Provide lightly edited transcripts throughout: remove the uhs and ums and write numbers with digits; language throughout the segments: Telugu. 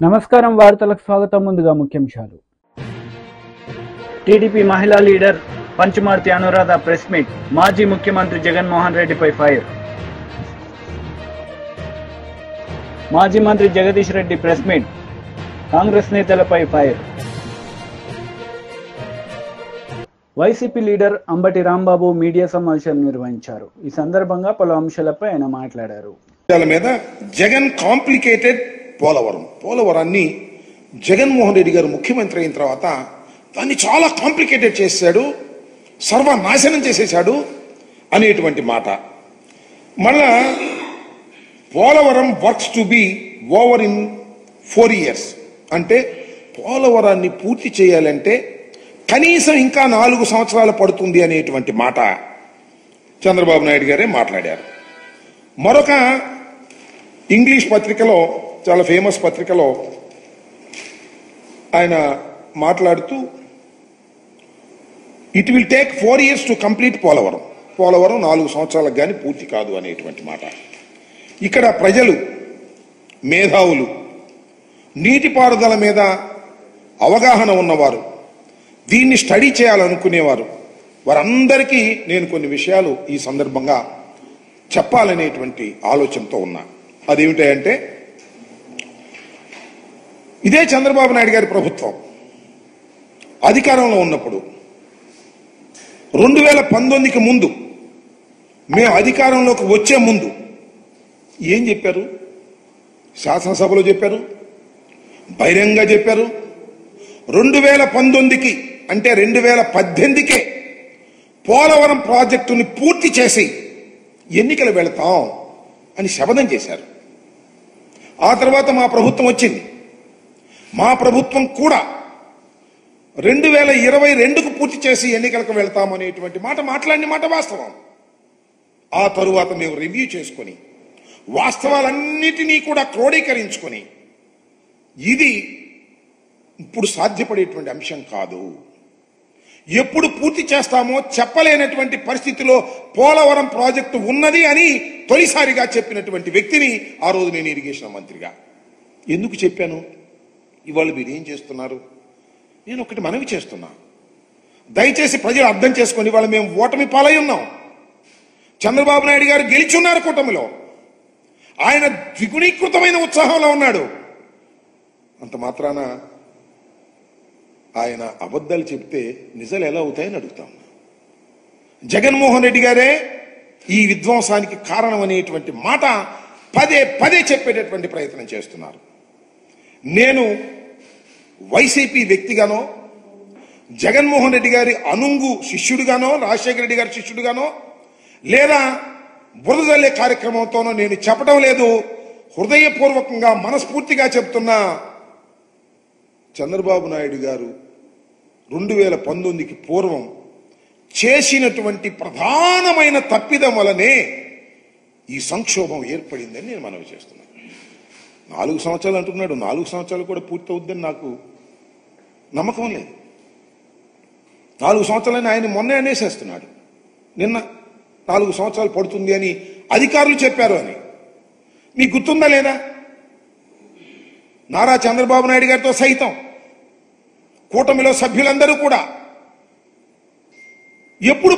నమస్కారం వార్తలకు స్వాగతం. ముందుగా ముఖ్యాంశాలు. టీడీపీ మహిళా లీడర్ పంచమార్తి అనురాధ ప్రెస్ మీట్. మాజీ ముఖ్యమంత్రి జగన్మోహన్ రెడ్డిపై ఫైర్. మాజీ మంత్రి జగదీష్ రెడ్డి ప్రెస్ మీట్. కాంగ్రెస్ నేతలపై fire. YCP leader Ambati Rambabu media సమావేశం నిర్వహించారు. ఈ సందర్భంగా పలు అంశాలపై ఆయన మాట్లాడారు. మీద జగన్ కాంప్లికేటెడ్ పోలవరాన్ని జగన్మోహన్ రెడ్డి గారు ముఖ్యమంత్రి అయిన తర్వాత దాన్ని చాలా కాంప్లికేటెడ్ చేశాడు, సర్వనాశనం చేసేశాడు అనేటువంటి మాట. మళ్ళా Polavaram works to be over in 4 years అంటే పోలవరాన్ని పూర్తి చేయాలంటే కనీసం ఇంకా 4 సంవత్సరాలు పడుతుంది అనేటువంటి మాట చంద్రబాబు నాయుడు గారే మాట్లాడారు. మరొక ఇంగ్లీష్ పత్రికలో, చాలా ఫేమస్ పత్రికలో ఆయన మాట్లాడుతూ it will take 4 years to complete Polavaram 4 సంవత్సరాలకు కానీ పూర్తి కాదు అనేటువంటి మాట. ఇక్కడ ప్రజలు, మేధావులు, నీటిపారుదల మీద అవగాహన ఉన్నవారు, దీన్ని స్టడీ చేయాలనుకునేవారు, వారందరికీ నేను కొన్ని విషయాలు ఈ సందర్భంగా చెప్పాలనేటువంటి ఆలోచనతో ఉన్నా. అదేమిటంటే, ఇదే చంద్రబాబు నాయుడు గారి ప్రభుత్వం అధికారంలో ఉన్నప్పుడు 2019కి ముందు, మేము అధికారంలోకి వచ్చే ముందు ఏం చెప్పారు? శాసనసభలో చెప్పారు, బహిరంగంగా చెప్పారు. 2019కి అంటే 2018కే పోలవరం ప్రాజెక్టుని పూర్తి చేసి ఎన్నికలు వెళతాం అని శపథం చేశారు. ఆ తర్వాత మా ప్రభుత్వం వచ్చింది. మా ప్రభుత్వం కూడా 2022కు పూర్తి చేసి ఎన్నికలకు వెళ్తామనేటువంటి మాట మాట్లాడిన మాట వాస్తవం. ఆ తరువాత మేము రివ్యూ చేసుకొని వాస్తవాలన్నిటినీ కూడా క్రోడీకరించుకొని ఇది ఇప్పుడు సాధ్యపడేటువంటి అంశం కాదు, ఎప్పుడు పూర్తి చేస్తామో చెప్పలేనటువంటి పరిస్థితిలో పోలవరం ప్రాజెక్టు ఉన్నది అని తొలిసారిగా చెప్పినటువంటి వ్యక్తిని ఆ రోజు నేను ఇరిగేషన్ మంత్రిగా. ఎందుకు చెప్పాను? ఇవాళ మీరు ఏం చేస్తున్నారు? నేను ఒకటి మనవి చేస్తున్నా, దయచేసి ప్రజలు అర్థం చేసుకొని, ఇవాళ మేము ఓటమి పాలై ఉన్నాం. చంద్రబాబు నాయుడు గారు గెలిచున్నారు కూటమిలో, ఆయన ద్విగుణీకృతమైన ఉత్సాహంలో ఉన్నాడు. అంత మాత్రాన ఆయన అబద్ధాలు చెప్తే నిజాలు ఎలా అవుతాయని అడుగుతాం. జగన్మోహన్ రెడ్డి గారే ఈ విధ్వంసానికి కారణం అనేటువంటి మాట పదే పదే చెప్పేటటువంటి ప్రయత్నం చేస్తున్నారు. నేను వైసీపీ వ్యక్తిగానో, జగన్మోహన్ రెడ్డి గారి అనుంగు శిష్యుడిగానో, రాజశేఖర రెడ్డి గారి శిష్యుడిగానో, లేదా బురదజల్లే కార్యక్రమంతోనో నేను చెప్పడం లేదు. హృదయపూర్వకంగా మనస్ఫూర్తిగా చెప్తున్నా, చంద్రబాబు నాయుడు గారు 2019కి పూర్వం చేసినటువంటి ప్రధానమైన తప్పిదం వలనే ఈ సంక్షోభం ఏర్పడిందని నేను మనవి చేస్తున్నాను. 4 సంవత్సరాలు అంటున్నాడు, 4 సంవత్సరాలు కూడా పూర్తవుద్దని నాకు నమ్మకం లేదు. 4 సంవత్సరాలని ఆయన మొన్నే అనేసేస్తున్నాడు. నిన్న 4 సంవత్సరాలు పడుతుంది అని అధికారులు చెప్పారు అని మీకు గుర్తుందా లేదా? నారా చంద్రబాబు నాయుడు గారితో సైతం కూటమిలో సభ్యులందరూ కూడా ఎప్పుడు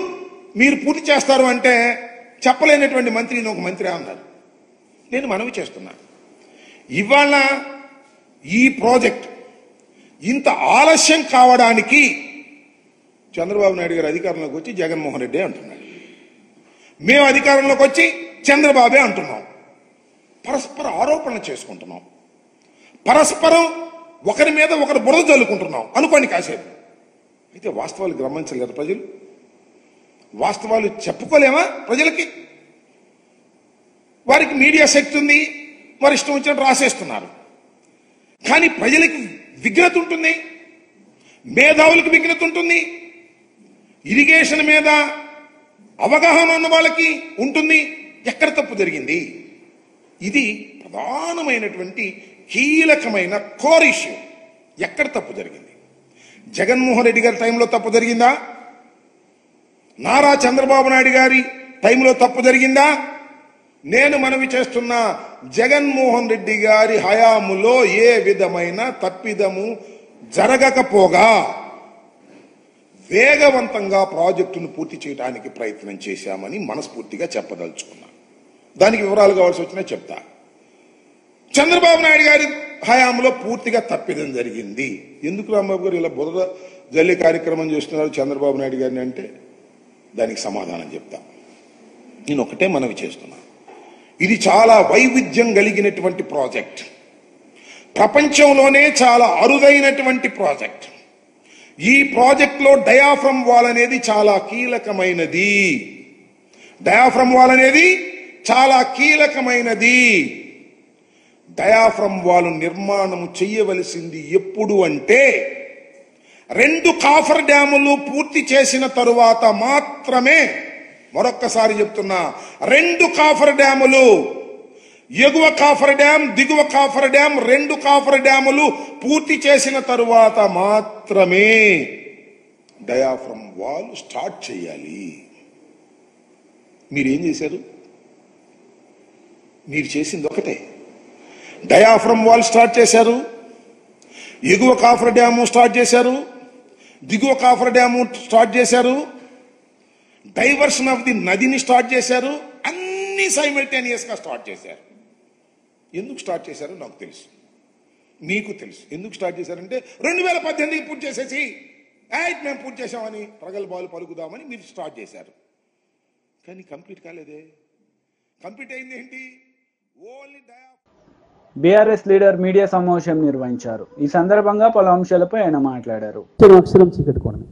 మీరు పూర్తి చేస్తారు అంటే చెప్పలేనటువంటి మంత్రిని ఒక మంత్రి అన్నారు. నేను మనవి చేస్తున్నా, ఇవాళ ఈ ప్రాజెక్ట్ ఇంత ఆలస్యం కావడానికి చంద్రబాబు నాయుడు గారు అధికారంలోకి వచ్చి జగన్మోహన్ రెడ్డి అంటున్నాడు, మేము అధికారంలోకి వచ్చి చంద్రబాబే అంటున్నాం. పరస్పర ఆరోపణలు చేసుకుంటున్నాం, పరస్పరం ఒకరి మీద ఒకరు బురద చల్లుకుంటున్నాం అనుకోండి కాసేపు. అయితే వాస్తవాలు గమనించలేరు ప్రజలు? వాస్తవాలు చెప్పుకోలేమా ప్రజలకి? వారికి మీడియా శక్తి ఉంది, వారి ఇష్టం వచ్చినట్టు రాసేస్తున్నారు. కానీ ప్రజలకి విఘ్నత ఉంటుంది, మేధావులకు విఘ్నత ఉంటుంది, ఇరిగేషన్ మీద అవగాహన ఉన్న వాళ్ళకి ఉంటుంది. ఎక్కడ తప్పు జరిగింది? ఇది ప్రధానమైనటువంటి కీలకమైన కోర్ ఇష్యూ. ఎక్కడ తప్పు జరిగింది? జగన్మోహన్ రెడ్డి గారి టైంలో తప్పు జరిగిందా? నారా చంద్రబాబు నాయుడు గారి టైంలో తప్పు జరిగిందా? నేను మనవి చేస్తున్నా, జగన్మోహన్ రెడ్డి గారి హయాములో ఏ విధమైన తప్పిదము జరగకపోగా వేగవంతంగా ప్రాజెక్టును పూర్తి చేయడానికి ప్రయత్నం చేశామని మనస్ఫూర్తిగా చెప్పదలుచుకున్నా. దానికి వివరాలు కావాల్సి వచ్చినా చెప్తా. చంద్రబాబు నాయుడు గారి హయాంలో పూర్తిగా తప్పిదం జరిగింది. ఎందుకు రాంబాబు గారు ఇలా బురద జల్లి కార్యక్రమం చేస్తున్నారు చంద్రబాబు నాయుడు గారిని అంటే దానికి సమాధానం చెప్తా. నేను ఒకటే మనవి చేస్తున్నా, ఇది చాలా వైవిధ్యం కలిగినటువంటి ప్రాజెక్ట్, ప్రపంచంలోనే చాలా అరుదైనటువంటి ప్రాజెక్ట్. ఈ ప్రాజెక్ట్లో డయాఫ్రమ్ వాల్ అనేది చాలా కీలకమైనది. డయాఫ్రమ్ వాల్ అనేది చాలా కీలకమైనది. డయాఫ్రమ్ వాల్ నిర్మాణం చేయవలసింది ఎప్పుడు అంటే 2 కాఫర్ డ్యాములు పూర్తి చేసిన తరువాత మాత్రమే. మరొక్కసారి చెప్తున్నా, 2 కాఫర్ డ్యాములు, ఎగువ కాఫర్ డ్యాం, దిగువ కాఫర్ డ్యాం, 2 కాఫర్ డ్యాములు పూర్తి చేసిన తరువాత మాత్రమే డయాఫ్రమ్ వాల్ స్టార్ట్ చేయాలి. మీరేం చేశారు? మీరు చేసింది ఒకటే, డయాఫ్రమ్ వాల్ స్టార్ట్ చేశారు, ఎగువ కాఫర్ డ్యాము స్టార్ట్ చేశారు, దిగువ కాఫర్ డ్యాము స్టార్ట్ చేశారు, డైవర్షన్ ఆఫ్ ది నదిని స్టార్ట్ చేశారు. అన్ని సైమల్టేనియస్ గా స్టార్ట్ చేశారు. ఎందుకు స్టార్ట్ చేశారో నాకు తెలుసు, మీకు తెలుసు. ఎందుకు స్టార్ట్ చేశారంటే 2018కి పూర్తి చేసేసి మేము పూర్తి చేశామని ప్రగల్భాలు పలుకుదామని మీరు స్టార్ట్ చేశారు. కానీ కంప్లీట్ కాలేదే. కంప్లీట్ అయింది ఏంటి? ఓన్లీ బీఆర్ఎస్ లీడర్ మీడియా సమావేశం నిర్వహించారు. ఈ సందర్భంగా పలు అంశాలపై ఆయన మాట్లాడారు. అక్షరం చీకట్టుకోవడమే.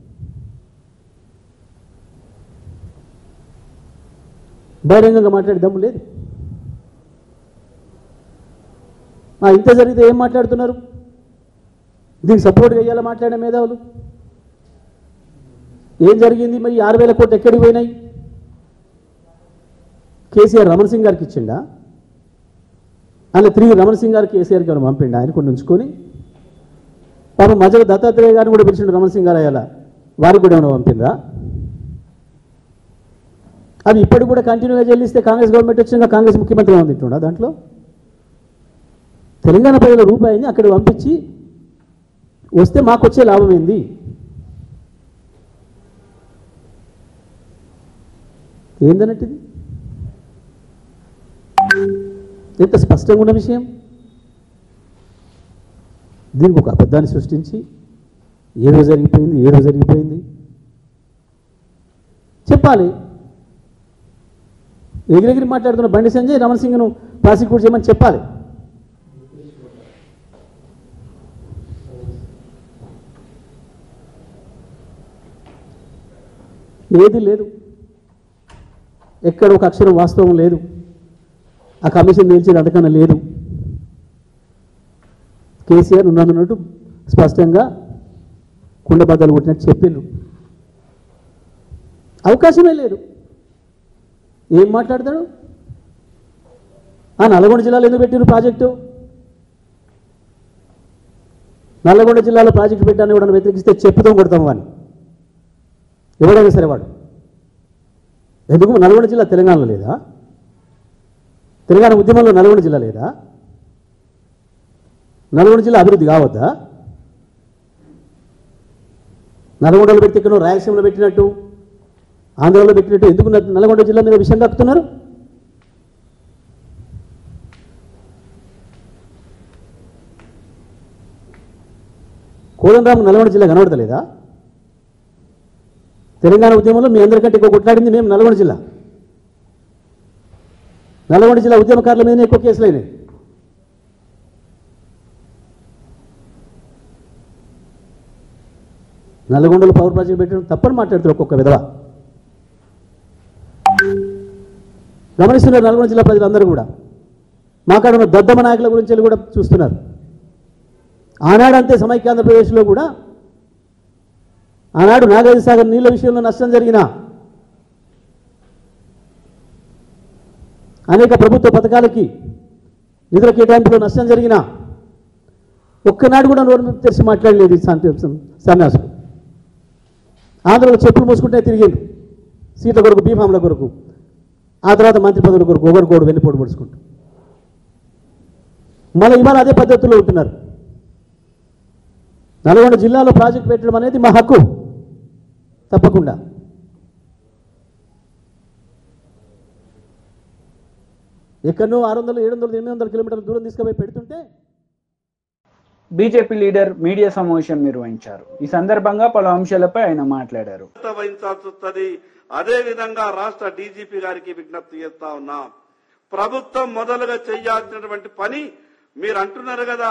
బహిరంగంగా మాట్లాడే దమ్ము లేదు. ఇంత జరిగితే ఏం మాట్లాడుతున్నారు? దీనికి సపోర్ట్గా ఇయ్యాల మాట్లాడే మేధావులు. ఏం జరిగింది మరి? 6,000 కోట్లు ఎక్కడికి పోయినాయి? కేసీఆర్ రమణ సింగ్ గారికి ఇచ్చిండా? అలా తిరిగి రమణ సింగ్ గారు కేసీఆర్ గారు పంపిండా? ఆయన కొన్ని ఉంచుకొని పాపం మధ్యలో దత్తాత్రేయ గారిని కూడా పిలిచిండు రమణ సింగ్ గారు. అయ్యాల వారికి కూడా ఏమైనా పంపిండ్రా? అవి ఇప్పటికి కూడా కంటిన్యూగా చెల్లిస్తే కాంగ్రెస్ గవర్నమెంట్ వచ్చినాక కాంగ్రెస్ ముఖ్యమంత్రి ఉందింటుండా? దాంట్లో తెలంగాణ ప్రజల రూపాయిని అక్కడ పంపించి వస్తే మాకు వచ్చే లాభం ఏంది? ఏందన్నట్టుది? ఎంత స్పష్టంగా ఉన్న విషయం. దీనికి ఒక అబద్ధాన్ని సృష్టించి ఏదో జరిగిపోయింది చెప్పాలి. ఎగిరెగిరి మాట్లాడుతున్న బండి సంజయ్ రమణ సింగ్ను ప్రాసిక్యూట్ చేయమని చెప్పాలి. ఏది లేదు, ఎక్కడ ఒక అక్షరం వాస్తవం లేదు. ఆ కమిషన్ నిలిచేది అంతకన్నా లేదు. కేసీఆర్ ఉన్నట్టు స్పష్టంగా కుండబద్దలు కొట్టినట్టు చెప్పిండ్రు. అవకాశమే లేదు. ఏం మాట్లాడతాడు? నల్గొండ జిల్లాలో ఎందుకు పెట్టిరు ప్రాజెక్టు? నల్గొండ జిల్లాలో ప్రాజెక్టు పెట్టాలని కూడా వ్యతిరేకిస్తే చెప్పుతాం కొడతాం అని ఎవడైనా సరే వాడు. ఎందుకు నల్గొండ జిల్లా తెలంగాణలో లేదా? తెలంగాణ ఉద్యమంలో నల్గొండ జిల్లా లేదా? నల్గొండ జిల్లా అభివృద్ధి కావద్దా? నల్గొండలో పెడితే ఇక్కడ రాయలసీమలో పెట్టినట్టు, ఆంధ్రలో పెట్టినట్టు ఎందుకు నల్గొండ జిల్లా మీద విషయం కక్కుతున్నారు? కోదండరామ్ నల్గొండ జిల్లా కనబడతలేదా? తెలంగాణ ఉద్యమంలో మీ అందరికంటే ఎక్కువ కొట్లాడింది మేము నల్గొండ జిల్లా. నల్గొండ జిల్లా ఉద్యమకారుల మీదనే ఎక్కువ కేసులు అయినాయి. నల్గొండలో పవర్ ప్రాజెక్ట్ పెట్టడం తప్పని మాట్లాడుతారు ఒక్కొక్క విధవ. గమనిస్తున్నారు నల్గొండ జిల్లా ప్రజలందరూ కూడా. మాకాడ ఉన్న దద్దమ్మ నాయకుల గురించి కూడా చూస్తున్నారు. ఆనాడంతే సమైక్య ఆంధ్రప్రదేశ్లో కూడా ఆనాడు నాగార్జున సాగర్ నీళ్ల విషయంలో నష్టం జరిగిన అనేక ప్రభుత్వ పథకాలకి నిధుల కేటాయింపులో నష్టం జరిగిన ఒక్కనాడు కూడా నోరు తెరిచి మాట్లాడలేదు సన్యాసులు. ఆంధ్రలో చెప్పులు మోసుకుంటే తిరిగిండు సీట్ల కొరకు, బీఫామ్ల కొరకు, ఆ తర్వాత మంత్రి పదవుల కొరకు ఒకరికోడు వెన్నుపోటు పడుచుకుంటూ. మళ్ళీ ఇవాళ అదే పద్ధతిలో ఉంటున్నారు. నల్గొండ జిల్లాలో ప్రాజెక్టు పెట్టడం అనేది మా హక్కు తప్పకుండా. ఎక్కడో 600, 700, 800 కిలోమీటర్ల దూరం తీసుకుపోయి పెడుతుంటే బీజేపీ లీడర్ మీడియా సమావేశం నిర్వహించారు. ఈ సందర్భంగా పలు అంశాలపై ఆయన మాట్లాడారు. అదే విధంగా రాష్ట్ర డీజీపీ గారికి విజ్ఞప్తి చేస్తా ఉన్నాం. ప్రభుత్వం మొదలుగా చేయాల్సినటువంటి పని మీరు అంటున్నారు కదా,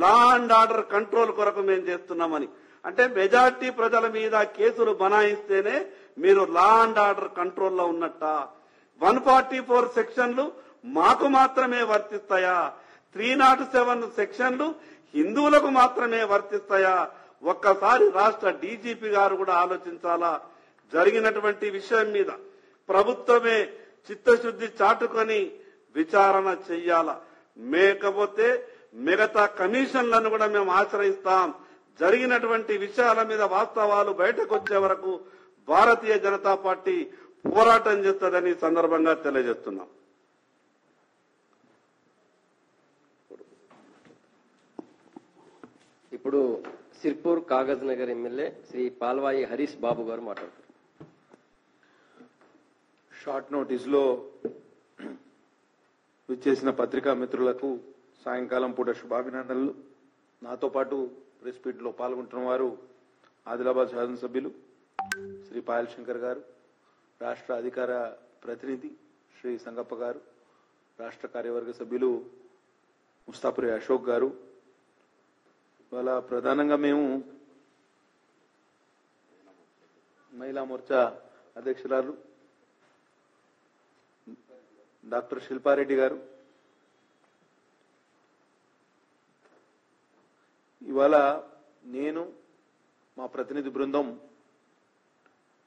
లా అండ్ ఆర్డర్ కంట్రోల్ కొరకు మేము చేస్తున్నామని. అంటే మెజార్టీ ప్రజల మీద కేసులు బనాయిస్తేనే మీరు లా అండ్ ఆర్డర్ కంట్రోల్లో ఉన్నట్ట. 144 సెక్షన్లు మాకు మాత్రమే వర్తిస్తాయా? 307 సెక్షన్లు హిందువులకు మాత్రమే వర్తిస్తాయా? ఒక్కసారి రాష్ట్ర డీజీపీ గారు కూడా ఆలోచించాలా. జరిగినటువంటి విషయం మీద ప్రభుత్వమే చిత్తశుద్ధి చాటుకొని విచారణ చెయ్యాలా. మేకపోతే మిగతా కమిషన్లను కూడా మేము ఆశ్రయిస్తాం. జరిగినటువంటి విషయాల మీద వాస్తవాలు బయటకు వచ్చే వరకు భారతీయ జనతా పార్టీ పోరాటం చేస్తుందని సందర్భంగా తెలియజేస్తున్నాం. ఇప్పుడు సిర్పూర్ కాగజ్ నగర్ ఎమ్మెల్యే శ్రీ పాల్వాయి హరీష్ బాబు గారు మాట్లాడుతారు. షార్ట్ నోటీస్ లో విచ్చేసిన పత్రికా మిత్రులకు సాయంకాలం పూట శుభాభినందనలు. నాతో పాటు ప్రెస్ మీట్ లో పాల్గొంటున్న వారు ఆదిలాబాద్ శాసనసభ్యులు శ్రీ పాయల్ శంకర్ గారు, రాష్ట్ర అధికార ప్రతినిధి శ్రీ సంగప్ప గారు, రాష్ట్ర కార్యవర్గ సభ్యులు ముస్తాపురి అశోక్ గారు. ఇవాళ ప్రధానంగా మేము మహిళా మోర్చా అధ్యక్షురాలు డాక్టర్ శిల్పారెడ్డి గారు, ఇవాళ నేను మా ప్రతినిధి బృందం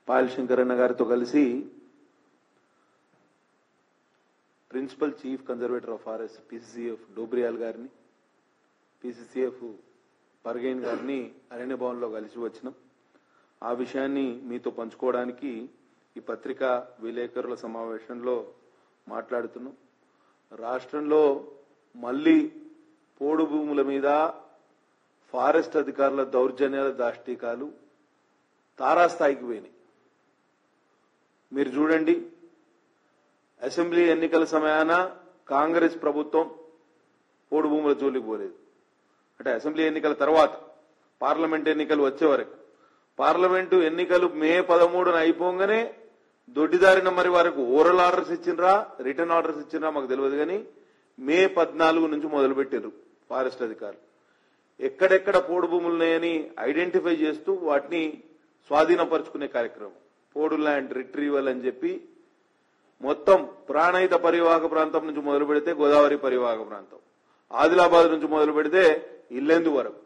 పాయల్ శంకర్ అన్న గారితో కలిసి principal chief conservator of forest PCCF Dobriyal గారిని, పీసీసీఎఫ్ పర్గైన్ గారిని అరణ్య భవన్లో కలిసి వచ్చినాం. ఆ విషయాన్ని మీతో పంచుకోవడానికి ఈ పత్రికా విలేకరుల సమావేశంలో మాట్లాడుతున్నాం. రాష్ట్రంలో మళ్లీ పోడు భూముల మీద ఫారెస్ట్ అధికారుల దౌర్జన్యాల దాష్టీకాలు తారాస్థాయికి పోయినాయి. మీరు చూడండి, అసెంబ్లీ ఎన్నికల సమయాన కాంగ్రెస్ ప్రభుత్వం పోడు భూముల జోలికి పోలేదు. అంటే అసెంబ్లీ ఎన్నికల తర్వాత పార్లమెంట్ ఎన్నికలు వచ్చే వరకు, పార్లమెంటు ఎన్నికలు మే 13న అయిపోగానే దొడ్డిదారిన మరి వరకు ఓరల్ ఆర్డర్స్ ఇచ్చిండ్రా, రిటర్న్ ఆర్డర్స్ ఇచ్చిండ్రా మాకు తెలియదు, కానీ మే 14 నుంచి మొదలుపెట్టారు ఫారెస్ట్ అధికారులు. ఎక్కడెక్కడ పోడు భూములు ఉన్నాయని ఐడెంటిఫై చేస్తూ వాటిని స్వాధీనపరుచుకునే కార్యక్రమం, పోడు ల్యాండ్ రిట్రీవల్ అని చెప్పి మొత్తం ప్రాణహిత పరివాహక ప్రాంతం నుంచి మొదలు పెడితే గోదావరి పరివాహక ప్రాంతం, ఆదిలాబాద్ నుంచి మొదలు పెడితే ఇల్లెందు వరకు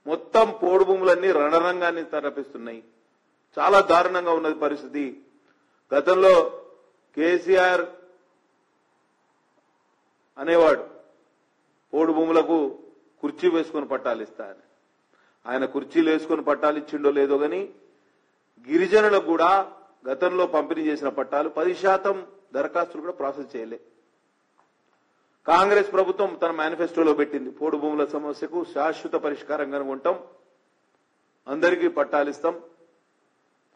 మొత్తం పోడు భూములన్నీ రణరంగాన్ని తరపిస్తున్నాయి. చాలా దారుణంగా ఉన్నది పరిస్థితి. గతంలో కేసీఆర్ అనేవాడు పోడు భూములకు కుర్చీ వేసుకుని పట్టాలు ఇస్తా అని. ఆయన కుర్చీలు వేసుకుని పట్టాలు ఇచ్చిండో లేదో గాని గిరిజనులకు కూడా గతంలో పంపిణీ చేసిన పట్టాలు 10% దరఖాస్తులు కూడా ప్రాసెస్ చేయలే. కాంగ్రెస్ ప్రభుత్వం తన మేనిఫెస్టోలో పెట్టింది, పోడు భూముల సమస్యకు శాశ్వత పరిష్కారం కనుగొంటాం, అందరికీ పట్టాలిస్తాం,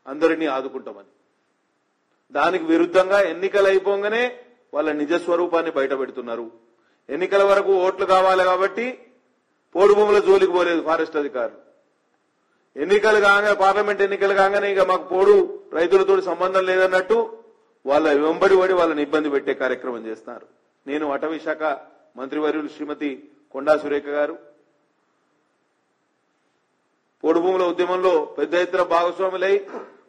అందరినీ ఆదుకుంటామని. దానికి విరుద్ధంగా ఎన్నికలు అయిపోగానే వాళ్ళ నిజ స్వరూపాన్ని బయట పెడుతున్నారు. ఎన్నికల వరకు ఓట్లు కావాలి కాబట్టి పోడు భూముల జోలికి పోలేదు ఫారెస్ట్ అధికారులు. ఎన్నికలు కాగానే, పార్లమెంట్ ఎన్నికలు కాగానే ఇక మాకు పోడు రైతులతో సంబంధం లేదన్నట్టు వాళ్ళ వెంబడి పడి వాళ్ళని ఇబ్బంది పెట్టే కార్యక్రమం చేస్తున్నారు. నేను అటవీ శాఖ మంత్రివర్యులు శ్రీమతి కొండా సురేఖ గారు పోడు భూముల ఉద్యమంలో పెద్ద ఎత్తున భాగస్వాములై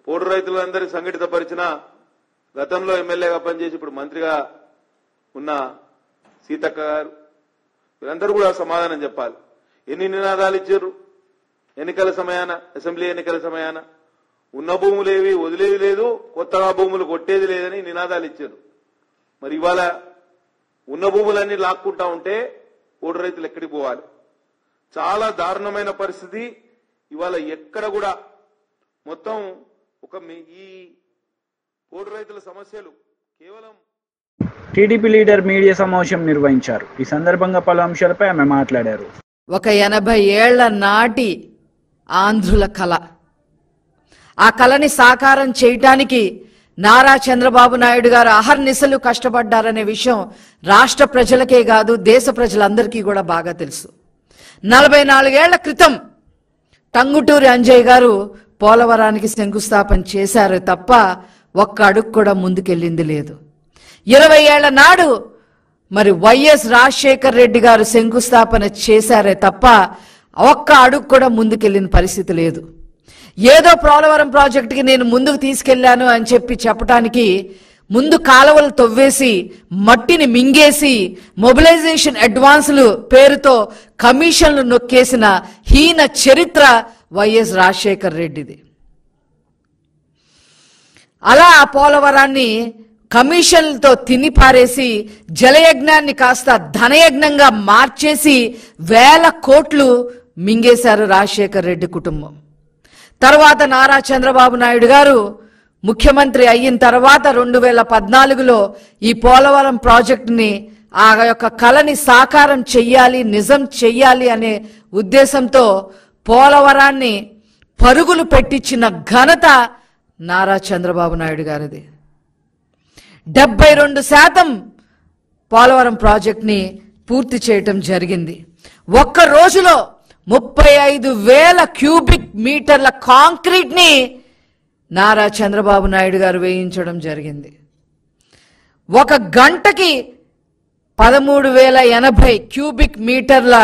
పోడు రైతులందరినీ సంఘటితపరిచిన గతంలో ఎమ్మెల్యేగా పనిచేసి ఇప్పుడు మంత్రిగా ఉన్న సీతక్క గారు, వీరందరూ కూడా సమాధానం చెప్పాలి. ఎన్ని నినాదాలు ఇచ్చారు ఎన్నికల సమయాన, అసెంబ్లీ ఎన్నికల సమయాన? ఉన్న భూములేవి వదిలేది లేదు, కొత్తగా భూములు కొట్టేది లేదని నినాదాలు ఇచ్చారు. మరి ఇవాళ ఉన్న భూములన్నీ లాక్కుంటా ఉంటే పోడు రైతులు ఎక్కడికి పోవాలి? చాలా దారుణమైన పరిస్థితి. ఇవాళ ఎక్కడ కూడా మొత్తం ఈ పోడు రైతుల సమస్యలు కేవలం టీడీపీ లీడర్ మీడియా సమావేశం నిర్వహించారు. ఈ సందర్భంగా పలు అంశాలపై ఆమె మాట్లాడారు. ఒక 80 ఏళ్ల నాటి ఆంధ్రుల కళ, ఆ కళని సాకారం చేయటానికి నారా చంద్రబాబు నాయుడు గారు అహర్నిశలు కష్టపడ్డారనే విషయం రాష్ట్ర ప్రజలకే కాదు దేశ ప్రజలందరికీ కూడా బాగా తెలుసు. 44 ఏళ్ల క్రితం టంగుటూరి అంజయ్య గారు పోలవరానికి శంకుస్థాపన చేశారు తప్ప ఒక్క అడుగు కూడా ముందుకెళ్ళింది లేదు. 20 ఏళ్ల నాడు మరి వైఎస్ రాజశేఖర్ రెడ్డి గారు శంకుస్థాపన చేశారే తప్ప ఒక్క అడుగు కూడా ముందుకెళ్ళిన పరిస్థితి లేదు. ఏదో పోలవరం ప్రాజెక్టుకి నేను ముందుకు తీసుకెళ్లాను అని చెప్పటానికి ముందు కాలువలు తవ్వేసి మట్టిని మింగేసి మొబిలైజేషన్ అడ్వాన్సులు పేరుతో కమిషన్లు నొక్కేసిన హీన చరిత్ర వైఎస్ రాజశేఖర్ రెడ్డిది. అలా ఆ పోలవరాన్ని కమిషన్లతో తినిపారేసి జలయజ్ఞాన్ని కాస్త ధనయజ్ఞంగా మార్చేసి 1000 కోట్లు మింగేశారు రాజశేఖర్ రెడ్డి కుటుంబం. తర్వాత నారా చంద్రబాబు నాయుడు గారు ముఖ్యమంత్రి అయిన తర్వాత 2014లో ఈ పోలవరం ప్రాజెక్టుని ఆ యొక్క కళని సాకారం చెయ్యాలి, నిజం చెయ్యాలి అనే ఉద్దేశంతో పోలవరాన్ని పరుగులు పెట్టించిన ఘనత నారా చంద్రబాబు నాయుడు గారిది. 72% పోలవరం ప్రాజెక్ట్ని పూర్తి చేయటం జరిగింది. ఒక్క రోజులో 35,000 క్యూబిక్ మీటర్ల కాంక్రీట్ ని నారా చంద్రబాబు నాయుడు గారు వేయించడం జరిగింది. ఒక గంటకి 13,080 క్యూబిక్ మీటర్ల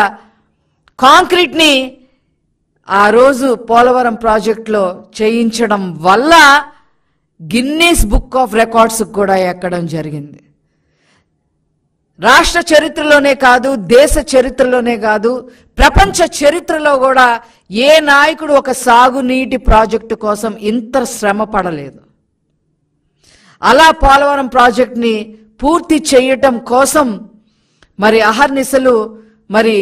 కాంక్రీట్ ని ఆ రోజు పోలవరం ప్రాజెక్టులో చేయించడం వల్ల గిన్నీస్ బుక్ ఆఫ్ రికార్డ్స్ కూడా ఎక్కడం జరిగింది. రాష్ట్ర చరిత్రలోనే కాదు, దేశ చరిత్రలోనే కాదు, ప్రపంచ చరిత్రలో కూడా ఏ నాయకుడు ఒక సాగునీటి ప్రాజెక్టు కోసం ఇంత శ్రమ పడలేదు. అలా పోలవరం ప్రాజెక్ట్ని పూర్తి చేయటం కోసం మరి అహర్నిశలు మరి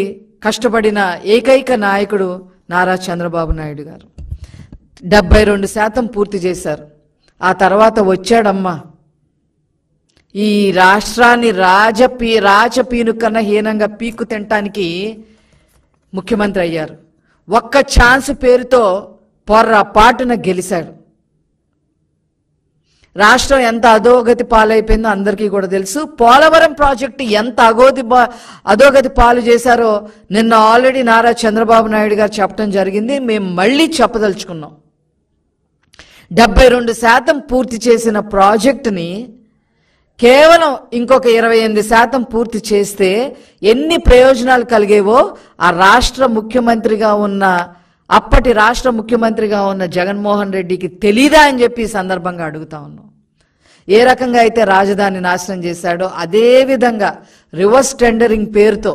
కష్టపడిన ఏకైక నాయకుడు నారా చంద్రబాబు నాయుడు గారు. 72% పూర్తి చేశారు. ఆ తర్వాత వచ్చాడమ్మా ఈ రాష్ట్రాన్ని రాజపీను కన్నా హీనంగా పీక్కు తినటానికి ముఖ్యమంత్రి అయ్యారు. ఒక్క ఛాన్స్ పేరుతో పొర్రపాటున గెలిచాడు. రాష్ట్రం ఎంత అధోగతి పాలైపోయిందో అందరికీ కూడా తెలుసు. పోలవరం ప్రాజెక్టు ఎంత అధోగతి పాలు చేశారో నిన్న ఆల్రెడీ నారా చంద్రబాబు నాయుడు గారు చెప్పడం జరిగింది. మేము మళ్ళీ చెప్పదలుచుకున్నాం. 72% పూర్తి చేసిన ప్రాజెక్టుని కేవలం ఇంకొక 28% పూర్తి చేస్తే ఎన్ని ప్రయోజనాలు కలిగేవో ఆ రాష్ట్ర ముఖ్యమంత్రిగా ఉన్న అప్పటి రాష్ట్ర ముఖ్యమంత్రిగా ఉన్న జగన్మోహన్ రెడ్డికి తెలీదా అని చెప్పి ఈ సందర్భంగా అడుగుతా ఉన్నాం. ఏ రకంగా అయితే రాజధాని నాశనం చేశాడో అదే విధంగా రివర్స్ టెండరింగ్ పేరుతో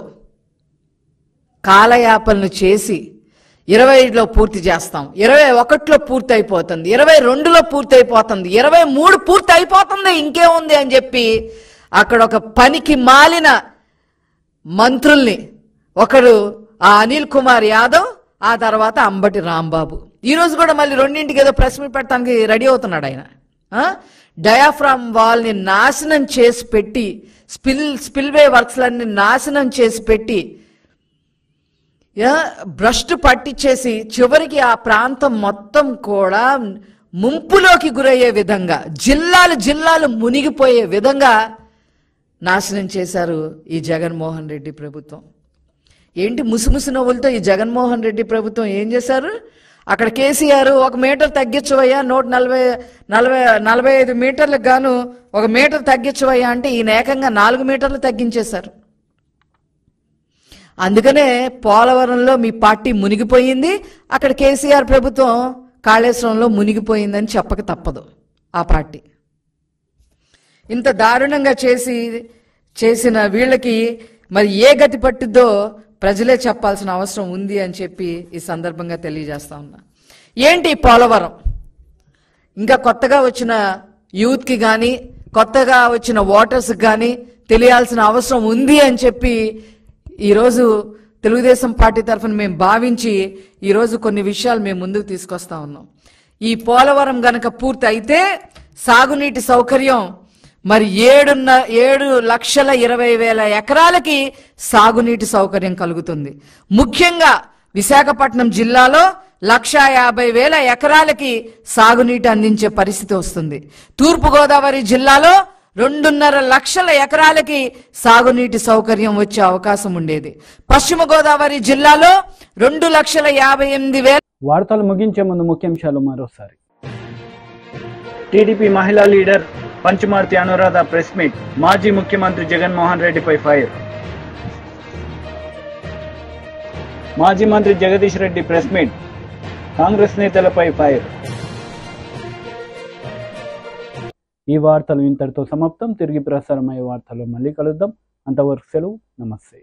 కాలయాపనలు చేసి 20లో పూర్తి చేస్తాం, 21లో పూర్తి అయిపోతుంది, 22లో పూర్తి అయిపోతుంది, 23 పూర్తి అయిపోతుంది, ఇంకేముంది అని చెప్పి అక్కడ ఒక పనికి మాలిన మంత్రుల్ని, ఒకడు ఆ అనిల్ కుమార్ యాదవ్, ఆ తర్వాత అంబటి రాంబాబు. ఈరోజు కూడా మళ్ళీ 2ంటికి ఏదో ప్రెస్ మీట్ పెట్టడానికి రెడీ అవుతున్నాడు ఆయన. డయాఫ్రామ్ వాల్ని నాశనం చేసి పెట్టి స్పిల్వే వర్క్స్లన్నీ నాశనం చేసి పెట్టి భ్రష్టు పట్టించేసి చివరికి ఆ ప్రాంతం మొత్తం కూడా ముంపులోకి గురయ్యే విధంగా జిల్లాలు మునిగిపోయే విధంగా నాశనం చేశారు ఈ జగన్మోహన్ రెడ్డి ప్రభుత్వం. ఏంటి ముసుముసు నవ్వులతో ఈ జగన్మోహన్ రెడ్డి ప్రభుత్వం ఏం చేశారు? అక్కడ కేసీఆర్ 1 మీటర్ తగ్గించవయ్యా, 145 మీటర్లకు గాను 1 మీటర్ తగ్గించవయ్యా అంటే ఈయన ఏకంగా 4 మీటర్లు తగ్గించేశారు. అందుకనే పోలవరంలో మీ పార్టీ మునిగిపోయింది, అక్కడ కేసీఆర్ ప్రభుత్వం కాళేశ్వరంలో మునిగిపోయిందని చెప్పక తప్పదు. ఆ పార్టీ ఇంత దారుణంగా చేసిన వీళ్ళకి మరి ఏ గతి పట్టుద్దో ప్రజలే చెప్పాల్సిన అవసరం ఉంది అని చెప్పి ఈ సందర్భంగా తెలియజేస్తా ఉన్నా. ఏంటి పోలవరం? ఇంకా కొత్తగా వచ్చిన యూత్కి కానీ కొత్తగా వచ్చిన ఓటర్స్కి కానీ తెలియాల్సిన అవసరం ఉంది అని చెప్పి ఈరోజు తెలుగుదేశం పార్టీ తరఫున మేము భావించి ఈరోజు కొన్ని విషయాలు మేము ముందుకు తీసుకొస్తా ఉన్నాం. ఈ పోలవరం గనక పూర్తి అయితే సాగునీటి సౌకర్యం మరి 7,20,000 ఎకరాలకి సాగునీటి సౌకర్యం కలుగుతుంది. ముఖ్యంగా విశాఖపట్నం జిల్లాలో 1,50,000 ఎకరాలకి సాగునీటి అందించే పరిస్థితి వస్తుంది. తూర్పుగోదావరి జిల్లాలో 2.5 లక్షల ఎకరాలకి సాగునీటి సౌకర్యం వచ్చే అవకాశం ఉండేది. పశ్చిమ గోదావరి జిల్లాలో 2,58,000. వార్తలు ముగించే ముందు ముఖ్యాంశాలు మరోసారి. టీడీపీ మహిళా లీడర్ పంచమార్తి అనురాధ ప్రెస్ మీట్. మాజీ ముఖ్యమంత్రి జగన్మోహన్ రెడ్డిపై ఫైర్. మాజీ మంత్రి జగదీష్ రెడ్డి ప్రెస్ మీట్. కాంగ్రెస్ నేతలపై ఫైర్. ఈ వార్తలు ఇంతటితో సమాప్తం. తిరిగి ప్రసారమయ్యే వార్తలు మళ్ళీ కలుద్దాం. అంతవరకు సెలవు. నమస్తే.